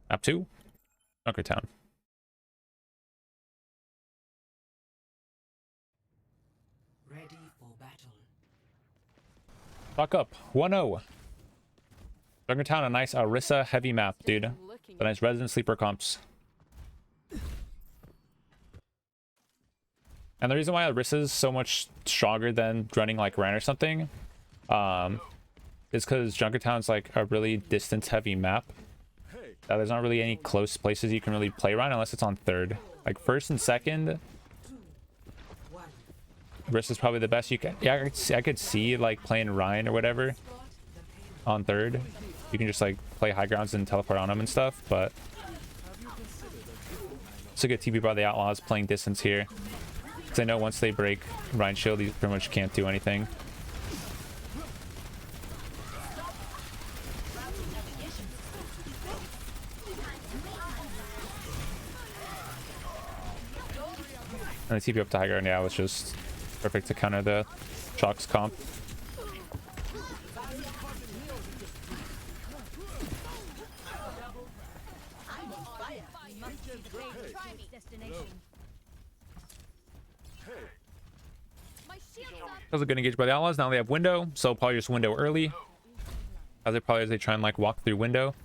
Map 2, JUNKERTOWN. Ready for battle. Fuck up. 1-0. JUNKERTOWN, a nice ORISA heavy map, dude. The nice resident sleeper comps. And the reason why ORISA is so much stronger than running like Rhine or something, is because JUNKERTOWN's like a really distance heavy map. There's not really any close places you can really play Rhine unless it's on third. Like first and second, ORISA is probably the best you can. Yeah, I could see like playing Rhine or whatever on third. You can just like play high grounds and teleport on them and stuff, but it's a good TP by the Outlaws playing distance here. Because I know once they break Rhine shield, you pretty much can't do anything. And the TP up to high ground, yeah, was just perfect to counter the Chalk's comp. That was a good engage by the Outlaws. Now they have window, so probably just window early. As they try and like walk through window.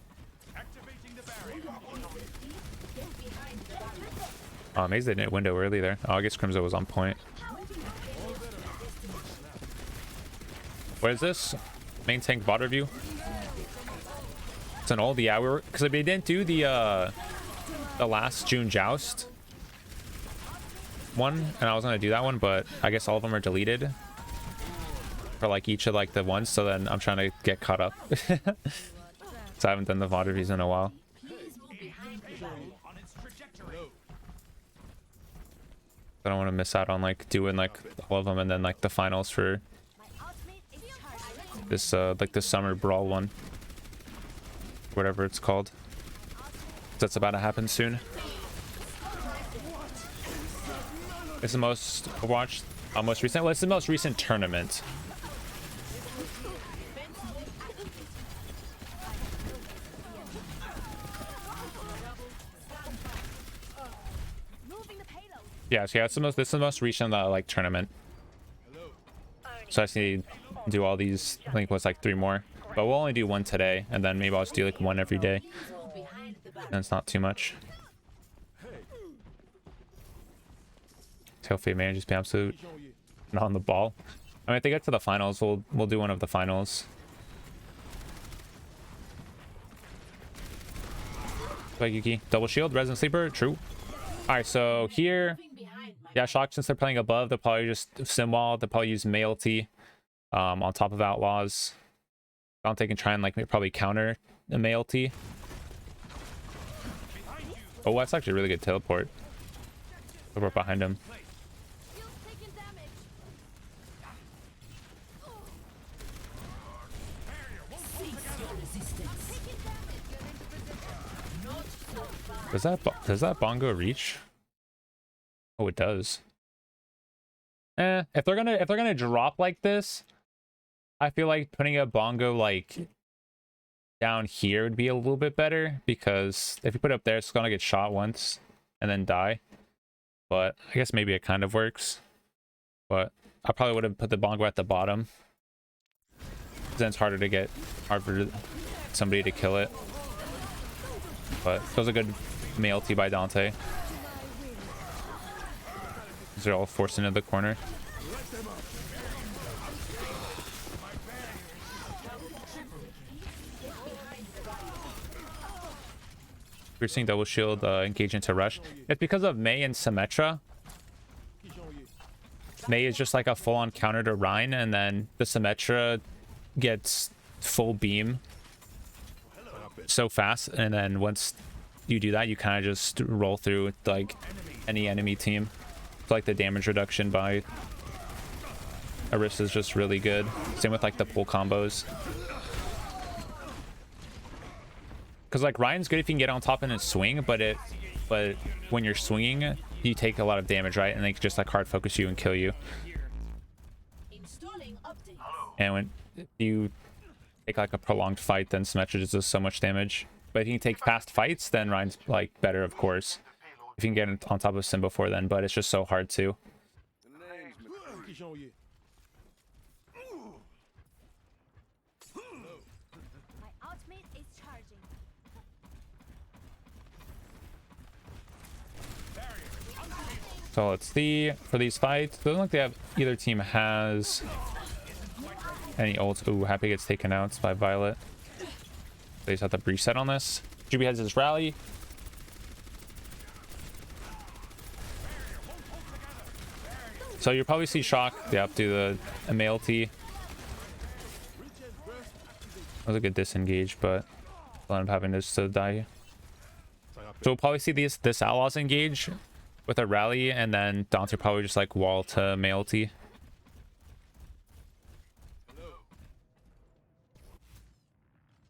Oh, amazed they didn't window early there. Oh, I guess Crimzo was on point. What is this? Main tank bot review. It's an old, yeah, because they didn't do the last June Joust one, and I was gonna do that one, but I guess all of them are deleted for like each of like the ones, so then I'm trying to get caught up. So I haven't done the VOD reviews in a while. I don't want to miss out on like doing like all of them and then like the finals for this like the summer brawl one, whatever it's called. That's about to happen soon. It's the most watched, most recent. Well, it's the most recent tournament. Yeah, so yeah, it's the most. This is the most recent like tournament. So I just need to do all these. I think it was like 3 more, but we'll only do 1 today, and then maybe I'll just do like 1 every day. And it's not too much. Tailfade man just be absolute not on the ball. I mean, if they get to the finals, we'll do one of the finals. Like Yuki, double shield, resident sleeper, true. All right, so here, yeah, Shock, since they're playing above, they'll probably just sim wall. They'll probably use Mailty on top of Outlaws. Dante can try and like probably counter a Mailty. Oh, that's actually a really good teleport. Teleport behind him. Does that bongo reach? Oh, it does. If they're gonna drop like this, I feel like putting a bongo like down here would be a little bit better, because if you put it up there, it's gonna get shot once and then die. But I guess maybe it kind of works. But I probably would have put the bongo at the bottom, then it's hard for somebody to kill it. But it was a good Mailty by Dante. They're all forced into the corner. We're seeing double shield engage into rush. It's because of Mei and Symmetra. Mei is just like a full-on counter to Rhine, and then the Symmetra gets full beam so fast, and then once you do that, you kind of just roll through with like any enemy team. It's like the damage reduction by ORISA is just really good. Same with like the pull combos. Because like Ryan's good if you can get on top and then swing, but when you're swinging, you take a lot of damage, right? And they can just like hard focus you and kill you. And when you take like a prolonged fight, then Symmetra just does so much damage. But if you can take fast fights, then Ryan's like better, of course. If you can get on top of Sim before then, but it's just so hard to. My ultimate is charging. So let's see for these fights. Doesn't look like either team has any ults. Ooh, Happy gets taken out by Violet. They just have to reset on this. GB has his rally. So you'll probably see Shock. Yep, do the MLT. That was a good disengage, but I'll end up having this to die. So we'll probably see this Outlaws engage with a rally, and then Dante probably just like wall to MLT.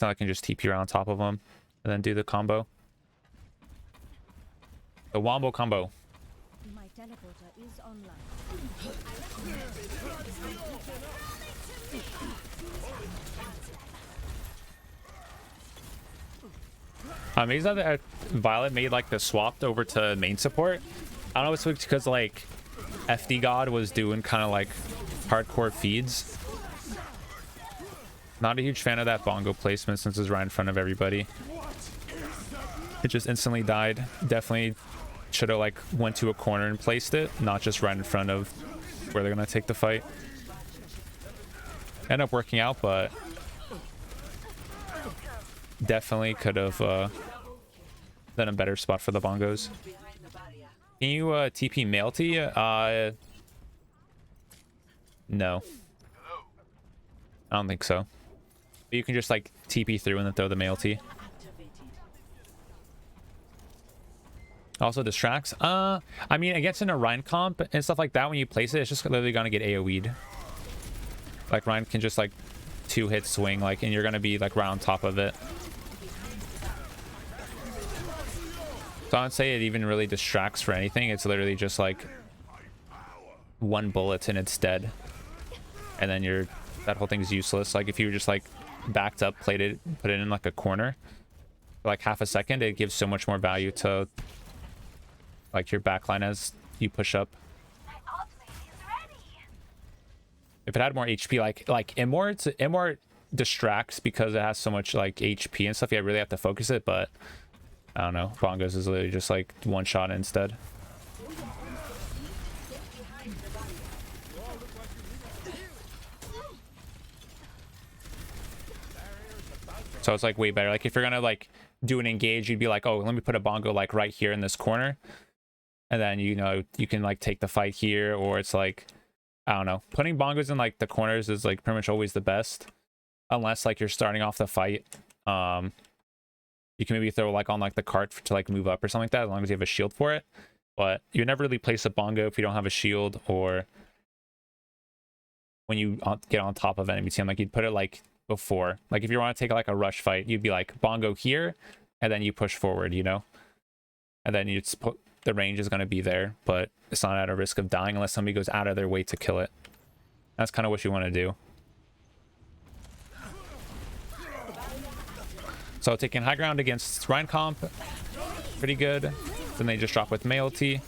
So I can just TP around top of them and then do the combo. The Wombo combo. My teleporter is online. Amazed that Violet made like the swapped over to main support. I don't know if it's because like FD God was doing kind of like hardcore feeds. Not a huge fan of that bongo placement since it's right in front of everybody. It just instantly died. Definitely should have like went to a corner and placed it, not just right in front of where they're gonna take the fight. End up working out, but definitely could have done a better spot for the bongos. Can you TP Mailty? No. I don't think so. But you can just like TP through and then throw the Mailty. Also distracts. I mean, against in a Ryan comp and stuff like that, when you place it, it's just literally gonna get AoE'd. Like Ryan can just like 2-hit swing, like, and you're gonna be like right on top of it. So I would say it even really distracts for anything. It's literally just like one bullet and it's dead, and then that whole thing's useless. Like if you just like backed up, played it, put it in like a corner for like half a second, it gives so much more value to like your backline as you push up. If it had more HP, like Immort distracts because it has so much like HP and stuff. You really have to focus it, but I don't know. Bongos is literally just like one shot instead. So it's like way better. Like if you're gonna like do an engage, you'd be like, oh, let me put a bongo like right here in this corner, and then you know you can like take the fight here. Or it's like, I don't know, putting bongos in like the corners is like pretty much always the best, unless like you're starting off the fight. You can maybe throw like on like the cart to like move up or something like that, as long as you have a shield for it. But you never really place a bongo if you don't have a shield, or when you get on top of enemy team. Like you'd put it like before, like if you want to take like a rush fight, you'd be like bongo here, and then you push forward, you know, and then you'd put the range is going to be there, but it's not at a risk of dying unless somebody goes out of their way to kill it. That's kind of what you want to do. So taking high ground against Ryan comp, pretty good. Then they just drop with Mailty.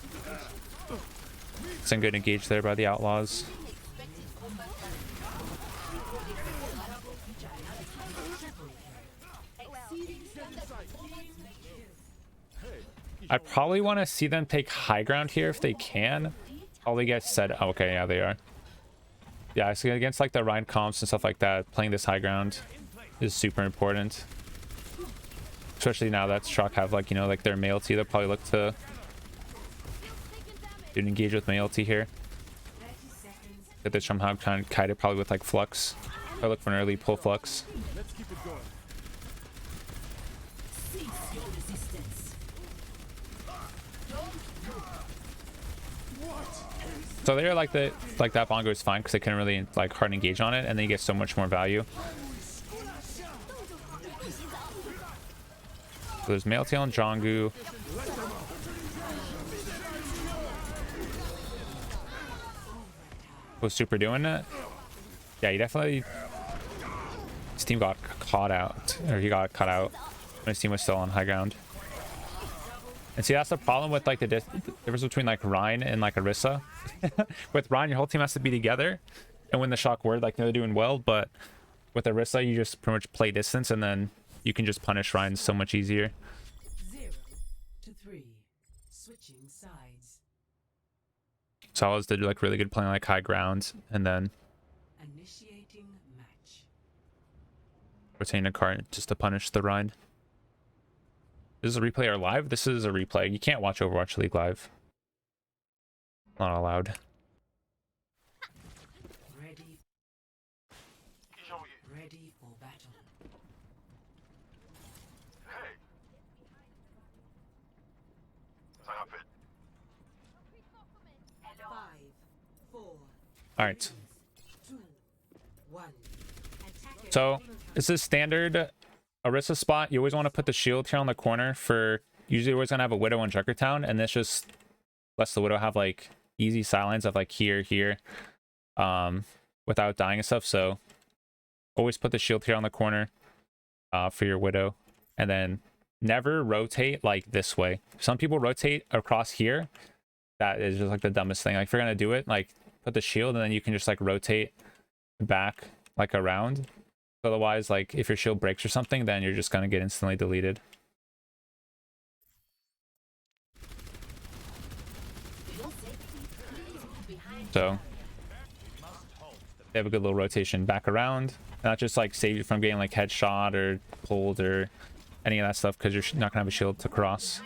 Some good engage there by the Outlaws. I probably want to see them take high ground here if they can. Probably get set. Oh, okay, yeah, they are. Yeah, so against like the Ryan comps and stuff like that, playing this high ground is super important. Especially now that Shock have like, you know, like their Mailty, they'll probably look to do an engage with Mailty here. Get this somehow kind of kite it probably with like Flux. I look for an early pull Flux. So they're like that bongo is fine because they can really like hard engage on it, and then you get so much more value. So there's Mailtail and JJANGGU. Was super doing it. Yeah, he definitely. His team got caught out, or he got cut out. My team was still on high ground. And see, that's the problem with like the difference between like Rhine and like Orisa. With Rhine, your whole team has to be together, and when the shock word, like they're doing well. But with Orisa, you just pretty much play distance, and then you can just punish Rhine so much easier. 0 to 3. Switching sides. Solas did like really good playing like high ground, and then Initiating match. rotating a card just to punish the Rhine. This is a replay or live? This is a replay. You can't watch Overwatch League live. Not allowed. Ready. Ready for battle. Five, 4, All right. 2, 1. So this is standard Orisa spot. You always want to put the shield here on the corner for, usually you're always going to have a Widow in Junkertown, and this just lets the Widow have like easy sidelines of like here, without dying and stuff. So always put the shield here on the corner for your Widow, and then never rotate like this way. Some people rotate across here. That is just like the dumbest thing. Like if you're going to do it, like put the shield and then you can just like rotate back like around. Otherwise, like if your shield breaks or something, then you're just gonna get instantly deleted. So they have a good little rotation back around. Not just like save you from getting like headshot or pulled or any of that stuff, because you're not gonna have a shield to cross.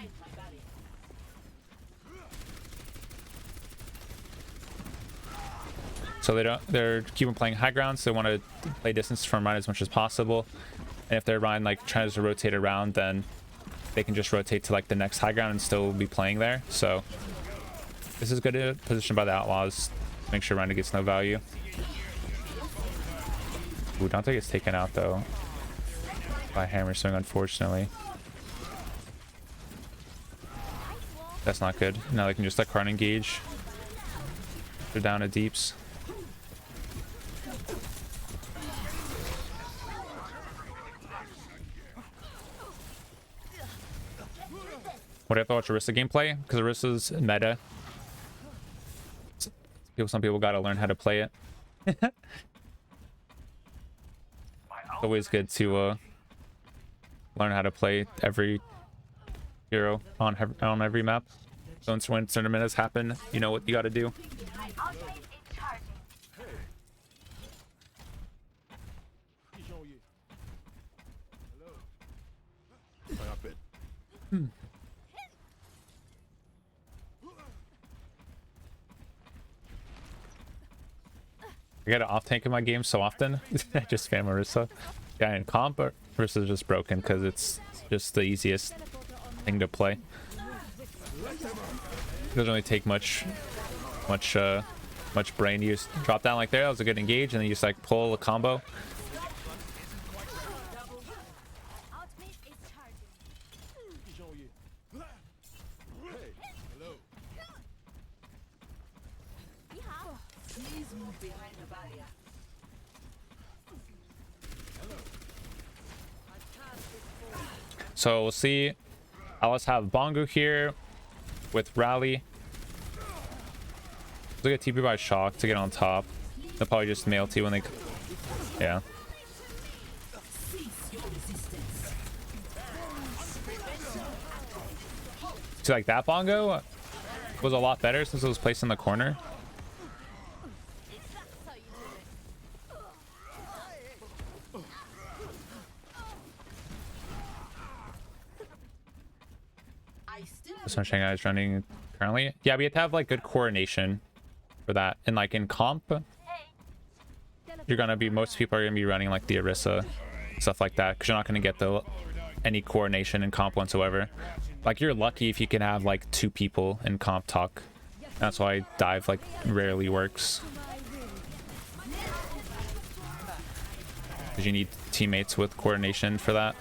So they're keeping playing high ground, so they want to play distance from Rhine as much as possible. And if their Rhine like tries to rotate around, then they can just rotate to like the next high ground and still be playing there. So this is good position by the Outlaws to make sure Rhine gets no value. Ooh, Dante gets taken out though by Hammer Swing, unfortunately. That's not good. Now they can just let Karn engage. They're down to deeps. What do you have to watch Orisa gameplay? Because Orisa's meta. Some people gotta learn how to play it. It's always good to learn how to play every hero on every map. So when tournaments happen, you know what you gotta do. I get an off tank in my game so often. I just spam Orisa. Yeah, in comp, Orisa's just broken because it's just the easiest thing to play. It doesn't really take much brain. You just drop down like there. That was a good engage, and then you just like pull a combo. Ultimate is charging. Please move behind the barrier. So we'll see. Let's have Bongo here with Rally. Look at TP by Shock to get on top. They'll probably just mail T when they... Yeah. See, like that Bongo was a lot better since it was placed in the corner. This one Shanghai is running currently. Yeah, we have to have like good coordination for that. And like in comp, you're gonna be, most people are gonna be running like the Orisa, stuff like that, because you're not gonna get any coordination in comp whatsoever. Like you're lucky if you can have like 2 people in comp talk. That's why dive like rarely works, because you need teammates with coordination for that.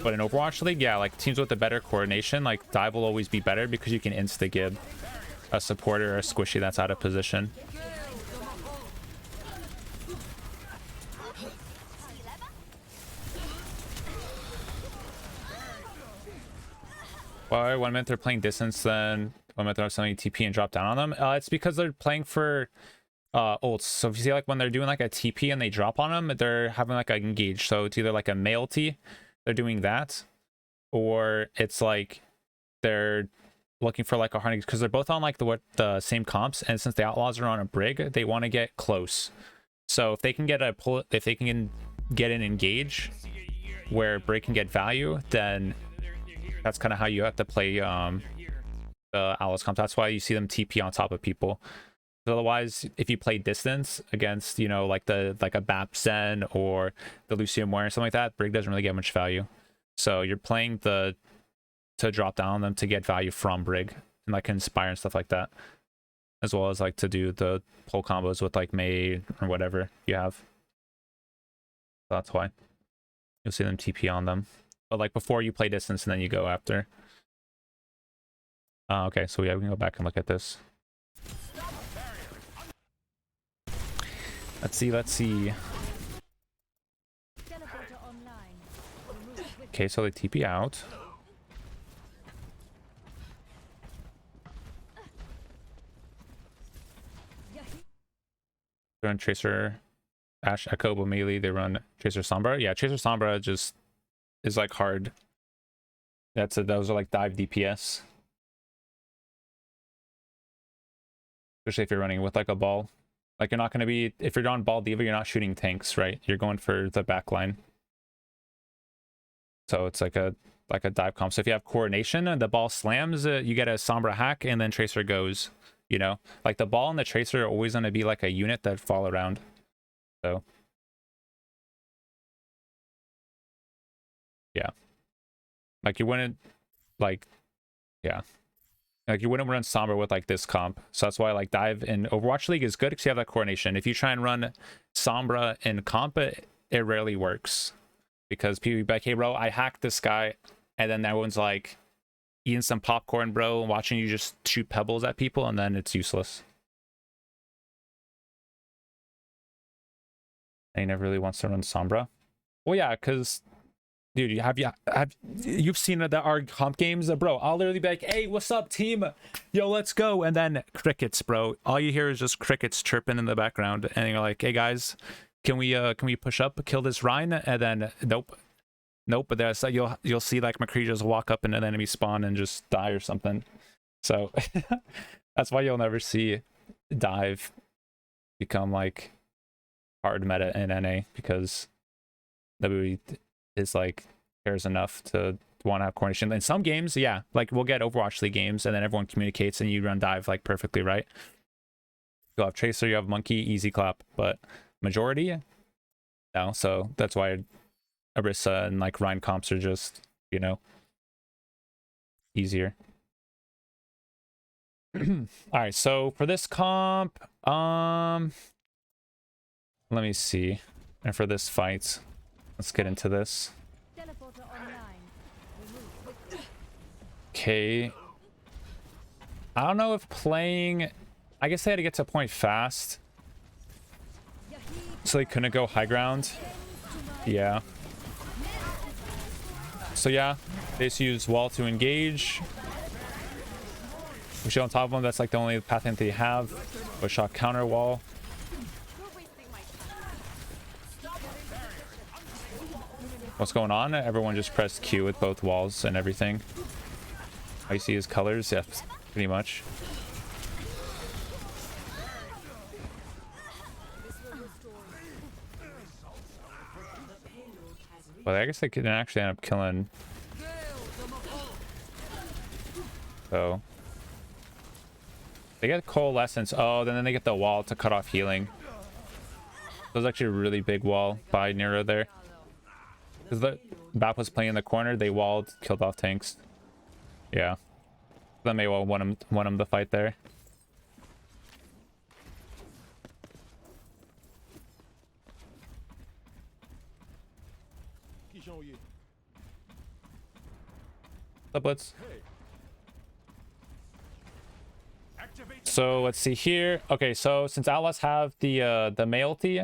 But in Overwatch League, yeah, like teams with the better coordination, like dive will always be better because you can insta-gib a supporter or a squishy that's out of position. Why 1 minute they're playing distance, then 1 minute they're suddenly TP and drop down on them? It's because they're playing for ults. So if you see like when they're doing like a TP and they drop on them, they're having like a engage. So it's either like a male T, they're doing that, or it's like they're looking for like a hard, because they're both on like the same comps, and since the Outlaws are on a brig, they want to get close. So if they can get a pull, if they can get an engage where brig can get value, then that's kind of how you have to play the Outlaws comp. That's why you see them TP on top of people. Otherwise, if you play distance against, you know, like a BAP Zen or the Lucio Moira or something like that, brig doesn't really get much value. So you're playing to drop down on them to get value from brig and like inspire and stuff like that, as well as like to do the pull combos with like Mei or whatever you have. So that's why you'll see them TP on them. But like before you play distance and then you go after. Okay, so yeah, we can go back and look at this. Let's see. Teleporter online. Remove quick. Okay, so they TP out. They run Tracer, Ash, Echo, but melee. They run Tracer Sombra. Yeah, Tracer Sombra just is like hard. Those are like dive DPS. Especially if you're running with like a ball. Like you're not going to be, if you're on ball diva, you're not shooting tanks, right? You're going for the back line. So it's like a dive comp. So if you have coordination and the ball slams, you get a Sombra hack and then Tracer goes, you know? Like the ball and the Tracer are always going to be like a unit that fall around. So yeah. Like you wouldn't, like, yeah. Like you wouldn't run Sombra with like this comp. So that's why like dive in Overwatch League is good because you have that coordination. If you try and run Sombra in comp, it rarely works. Because people be like, hey bro, I hacked this guy, and then everyone's like eating some popcorn, bro, and watching you just shoot pebbles at people, and then it's useless. And he never really wants to run Sombra. Well, yeah, because dude, you've seen our comp games, bro? I'll literally be like, hey, what's up, team? Yo, let's go, and then crickets, bro. All you hear is just crickets chirping in the background, and you're like, hey guys, can we push up, kill this Rhine? And then nope. But there's you'll see like McCree just walk up in an enemy spawn and just die or something. So that's why you'll never see dive become like hard meta in NA, because nobody is like cares enough to want to have coordination. In some games, yeah, like we'll get Overwatch League games and then everyone communicates and you run dive like perfectly right. You'll have Tracer, you have Monkey, easy clap, but majority no. So that's why ORISA and like Rhine comps are just, you know, easier. All right, so for this comp, let me see. And for this fight, let's get into this. Teleporter online. Remove quick. Okay. I don't know if playing, I guess they had to get to a point fast, so they couldn't go high ground. Yeah. So yeah, they just use wall to engage. We show on top of them, that's like the only path that they have. But shot counter wall. What's going on? Everyone just pressed Q with both walls and everything. All you see is colors, yeah, pretty much. But I guess they could actually end up killing. So they get coalescence. Oh, then they get the wall to cut off healing. That was actually a really big wall by Nero there. Because the BAP was playing in the corner, they walled, killed off tanks. Yeah. That may well won him the fight there. The blitz. So let's see here. Okay, so since Outlaws have the mailty,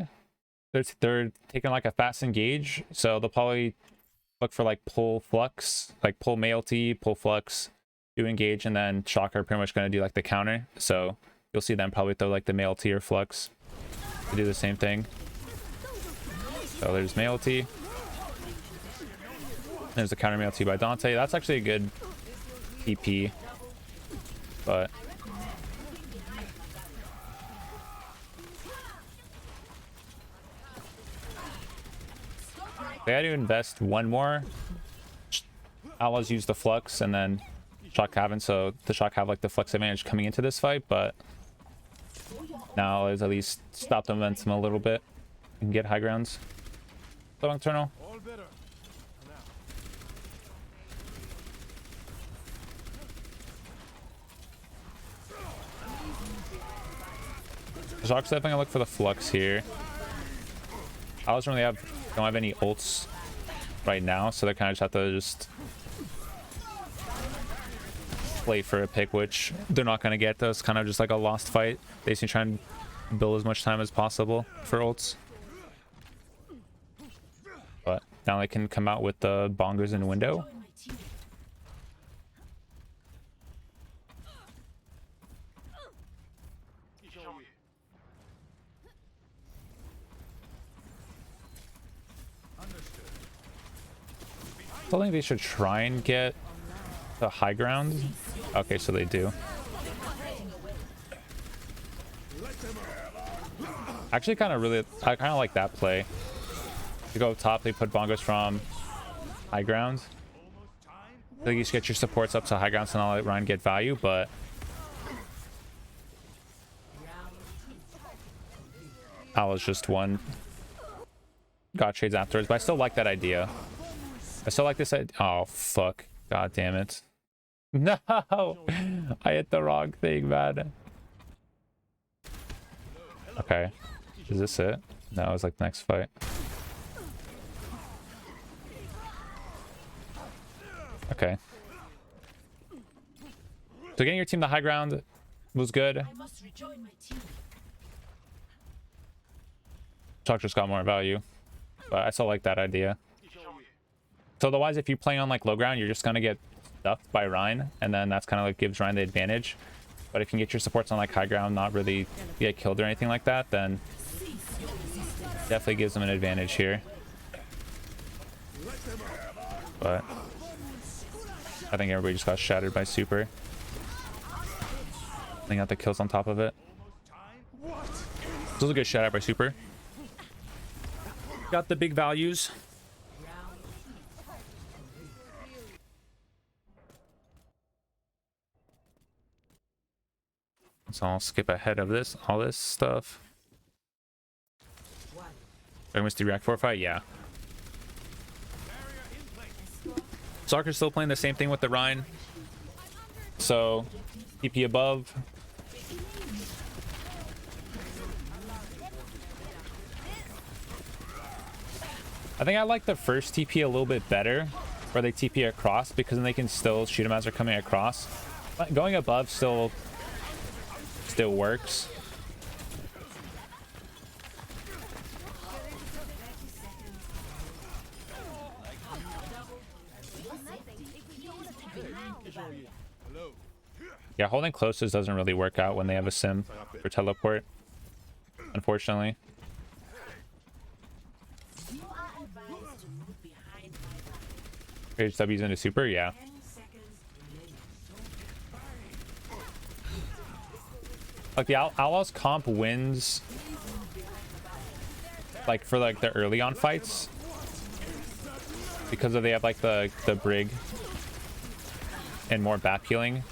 they're taking like a fast engage, so they'll probably look for like pull flux, like pull mailty, pull flux, do engage, and then Shock are pretty much going to do like the counter. So you'll see them probably throw like the mail T or flux to do the same thing. So there's mail T. There's the counter mail T by Dante. That's actually a good TP, but they had to invest one more. Outlaws use the flux and then Shock haven't, so the Shock have like the flux advantage coming into this fight, but now is at least stop the momentum a little bit and get high grounds. So Nocturnal. Shock's definitely gonna look for the flux here. Outlaws don't have any ults right now, so they kind of just have to just play for a pick, which they're not going to get. Though it's kind of just like a lost fight. They just need to try and build as much time as possible for ults, but now they can come out with the bongos in window. I think they should try and get the high ground. Okay, so they do. Actually, I kind of like that play. To go up top, they put bongos from high ground. I think you should get your supports up to high ground, so not let Ryan get value, but Outlaws just won. Got trades afterwards, but I still like that idea. I still like this. Oh, fuck. God damn it. No! I hit the wrong thing, man. Okay. Is this it? No, it's like the next fight. Okay. So getting your team the high ground was good. Chalk just got more value, but I still like that idea. So otherwise, if you're playing on like low ground, you're just gonna get stuffed by Ryan, and then that's kind of like gives Ryan the advantage. But if you can get your supports on like high ground, not really get killed or anything like that, then definitely gives them an advantage here. But I think everybody just got shattered by super. They got the kills on top of it. This was a good shatter by super. Got the big values. So I'll skip ahead of this, all this stuff. I missed the React 4 fight, yeah. Soccer's still playing the same thing with the Rhine. So, TP above. I think I like the first TP a little bit better, where they TP across, because then they can still shoot them as they're coming across. But going above still works. Yeah, holding closest doesn't really work out when they have a sim for teleport, unfortunately. HW's into super, yeah. Like the Outlaws comp wins like for like the early on fights because they have like the brig and more bat healing.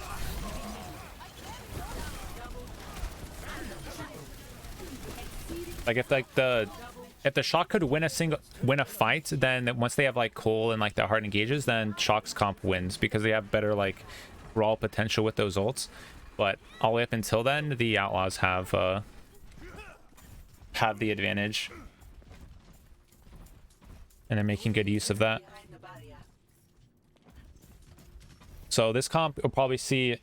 Like if the Shock could win a fight, then once they have like Cole and like the hard engages, then Shock's comp wins because they have better like brawl potential with those ults. But all the way up until then, the Outlaws have the advantage, and they're making good use of that. So this comp you'll probably see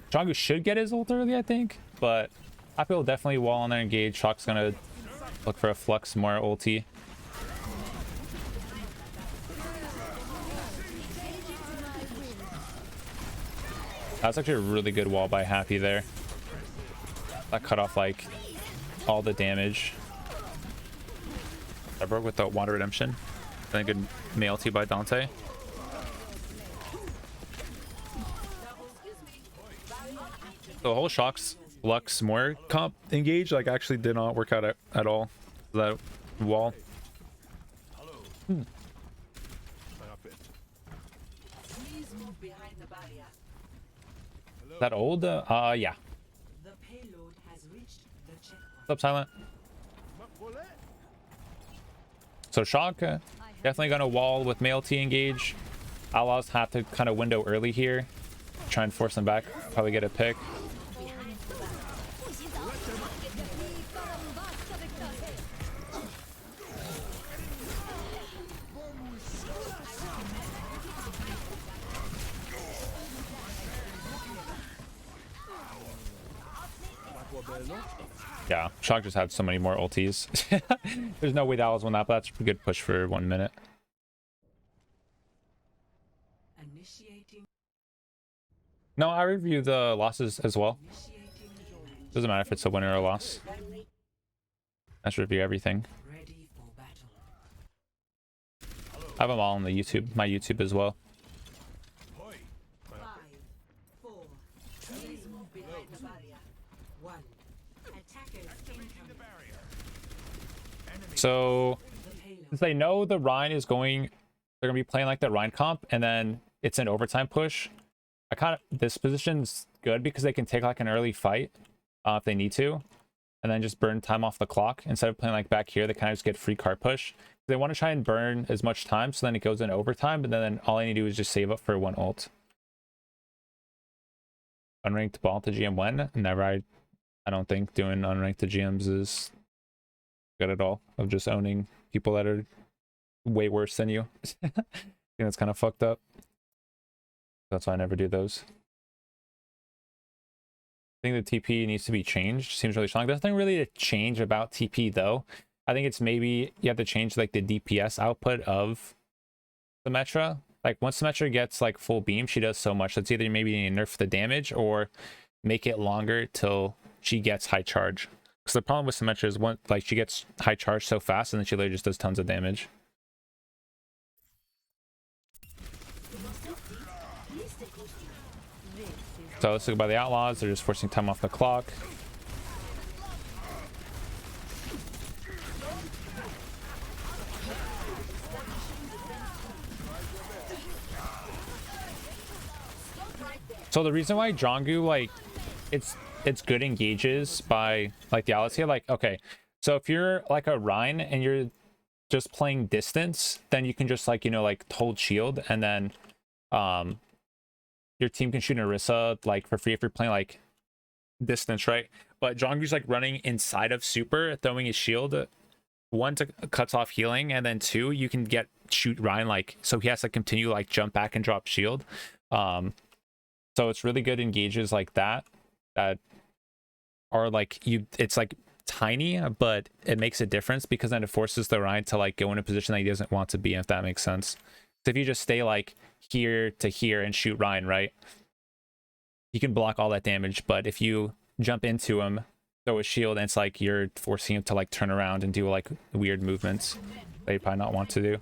JJANGGU should get his ult early, I think, but Happy will definitely wall on there engage. Shock's gonna look for a flux more ulti. That's actually a really good wall by Happy there. That cut off like all the damage. I broke with the Water Redemption. And a good mail T by Dante. The whole Shock's Lux more comp engage like actually did not work out at all. That wall. Please move behind the barrier. That old? Yeah. The payload has reached the checkpoint. What's up, Silent? So Shock definitely gonna wall with mail T engage. Outlaws have to kind of window early here. Try and force them back. Probably get a pick. Yeah, Shock just had so many more ultis. There's no way that was one that, but that's a good push for 1 minute. Initiating. No, I review the losses as well. Doesn't matter if it's a win or a loss. I should review everything. Ready for battle. I have them all on the YouTube, my YouTube as well. 5, 4. Please move behind the barrier. 1. Attackers incoming. So The payload. since they know the Rhine is going, they're gonna be playing like the Rhine comp, and then it's an overtime push. I kind of, this position's good because they can take like an early fight if they need to, and then just burn time off the clock instead of playing like back here. They kind of just get free card push. They want to try and burn as much time, so then it goes in overtime, but then all I need to do is just save up for one ult. Unranked ball to GM when? Never. I don't think doing unranked to GMs is good at all. Of just owning people that are way worse than you. I think that's kind of fucked up. That's why I never do those. I think the TP needs to be changed. Seems really strong. There's nothing really to change about TP though. I think it's maybe you have to change like the DPS output of Symmetra. Like once Symmetra gets like full beam, she does so much. That's either maybe nerf the damage or make it longer till she gets high charge. Because the problem with Symmetra is one, like she gets high charge so fast and then she literally just does tons of damage. So let's look by the Outlaws. They're just forcing time off the clock. So the reason why JJANGGU, like, it's good engages by like the Outlaws here. Like, okay, so if you're like a Rhine and you're just playing distance, then you can just like, you know, like hold shield and then your team can shoot an ORISA like for free if you're playing like distance, right? But JJANGGU's like running inside of super, throwing his shield. One, to cuts off healing, and then two, you can get shoot Ryan like, so he has to continue like jump back and drop shield. So it's really good engages like that are like it's like tiny, but it makes a difference because then it forces the Ryan to like go in a position that he doesn't want to be in, if that makes sense. So if you just stay like here to here and shoot Ryan, right, you can block all that damage. But if you jump into him, throw a shield, and it's like you're forcing him to like turn around and do like weird movements that you probably not want to do.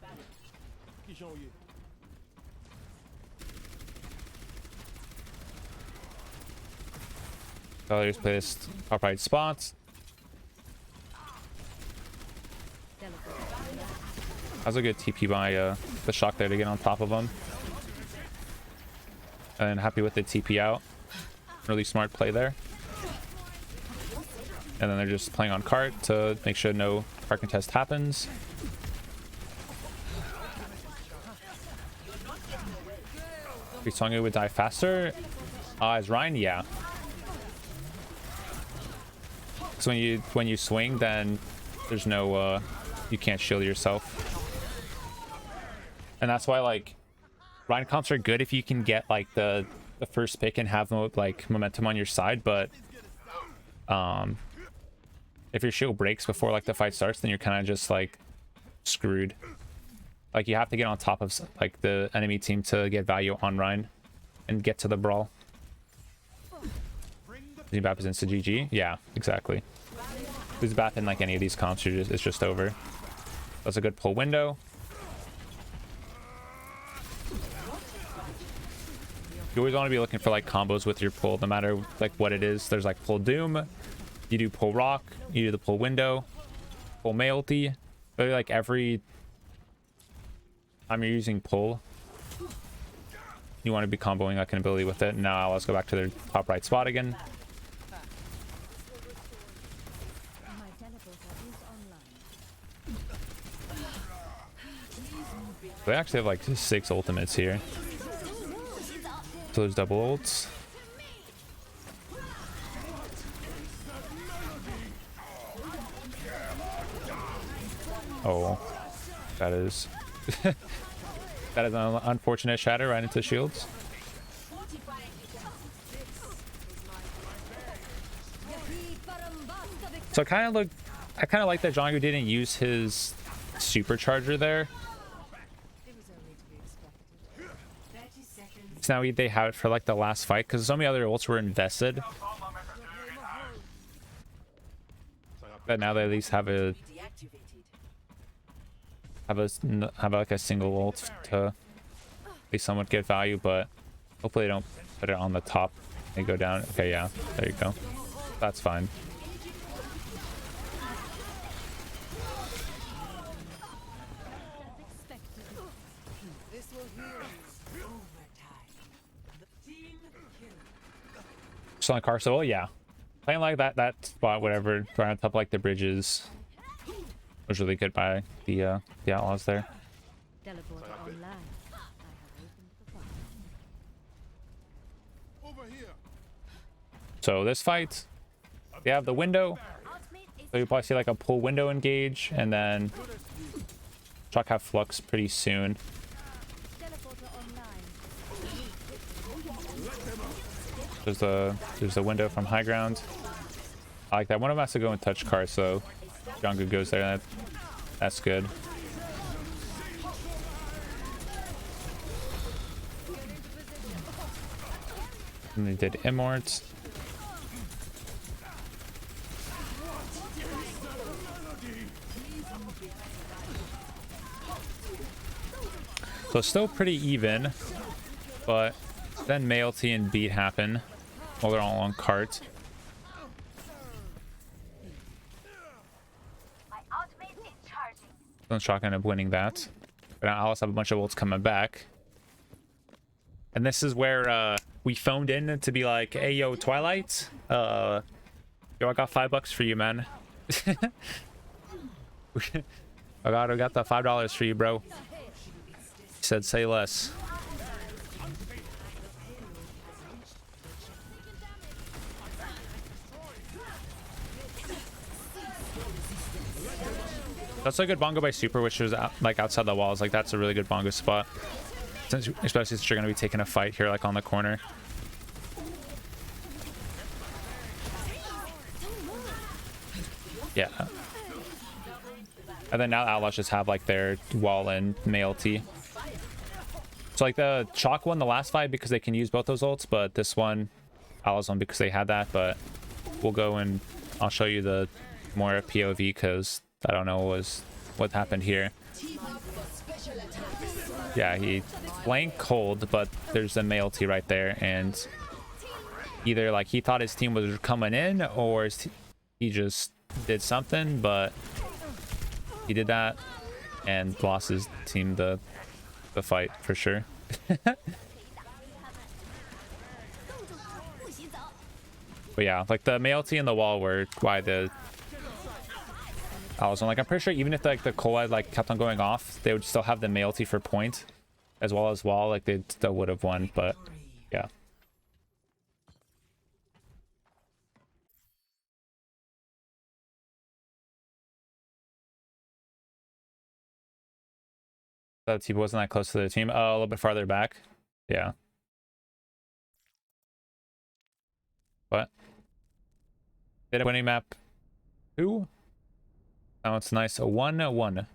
So let's play this top right spots. That was a good TP by the Shock there to get on top of him. And happy with the TP out. Really smart play there. And then they're just playing on cart to make sure no cart contest happens. JJANGGU would die faster. As Ryan, yeah. So when you swing, then there's no you can't shield yourself. And that's why like Ryan comps are good if you can get like the first pick and have like momentum on your side, but if your shield breaks before like the fight starts, then you're kind of just like screwed. Like you have to get on top of like the enemy team to get value on Ryan and get to the brawl. Losing BAP is insta GG. Yeah, exactly. Lose BAP in like any of these comps, it's just over. That's a good pull window. You always want to be looking for like combos with your pull, no matter like what it is. There's like pull Doom, you do pull Rock, you do the pull window, pull May ulti. But like every time you're using pull, you want to be comboing like an ability with it. Now let's go back to their top right spot again. My teleporter is online. They actually have like 6 ultimates here. So there's double ults. Oh, that is that is an unfortunate shatter right into shields. So I kind of like that JJANGGU didn't use his supercharger there. So now they have it for like the last fight because so many other ults were invested. But now they at least have like a single ult to at least somewhat get value, but hopefully they don't put it on the top. They go down. Okay, yeah, there you go. That's fine. Just on car, so yeah, playing like that spot, whatever, trying on top like the bridges was really good by the Outlaws there. Teleporter online. I have opened the fire. So this fight, they have the window, so you probably see like a pull window engage, and then Chuck have flux pretty soon. Teleporter online. There's a window from high ground. I like that. One of them has to go and touch car, so JJANGGU goes there. That's good. And they did immorts. So still pretty even, but then Mailty and Beat happen while they're all on cart. Shock ended up winning that. But now Alice have a bunch of ults coming back. And this is where we phoned in to be like, hey yo, Twilight, yo, I got $5 for you, man. I got the $5 for you, bro. He said say less. That's a good bongo by Super, which is like outside the walls. Like that's a really good bongo spot, especially since you're gonna be taking a fight here, like on the corner. Yeah. And then now Outlaws just have like their wall and Mailty. So like the Chalk won the last fight because they can use both those ults, but this one Outlaws won because they had that. But we'll go and I'll show you the more POV because I don't know what happened here. Yeah, he blank cold, but there's a Mailty right there, and either like he thought his team was coming in or he just did something, but he did that and lost his team the fight for sure. But yeah, like the Mailty and the wall were why the Outlaws. Like I'm pretty sure even if like the Colide like kept on going off, they would still have the Mailty for point as well as wall. Like they still would have won, but yeah. That team wasn't that close to the team. Oh, a little bit farther back. Yeah. What? Did a winning map 2? Oh, it's nice. A 1-1.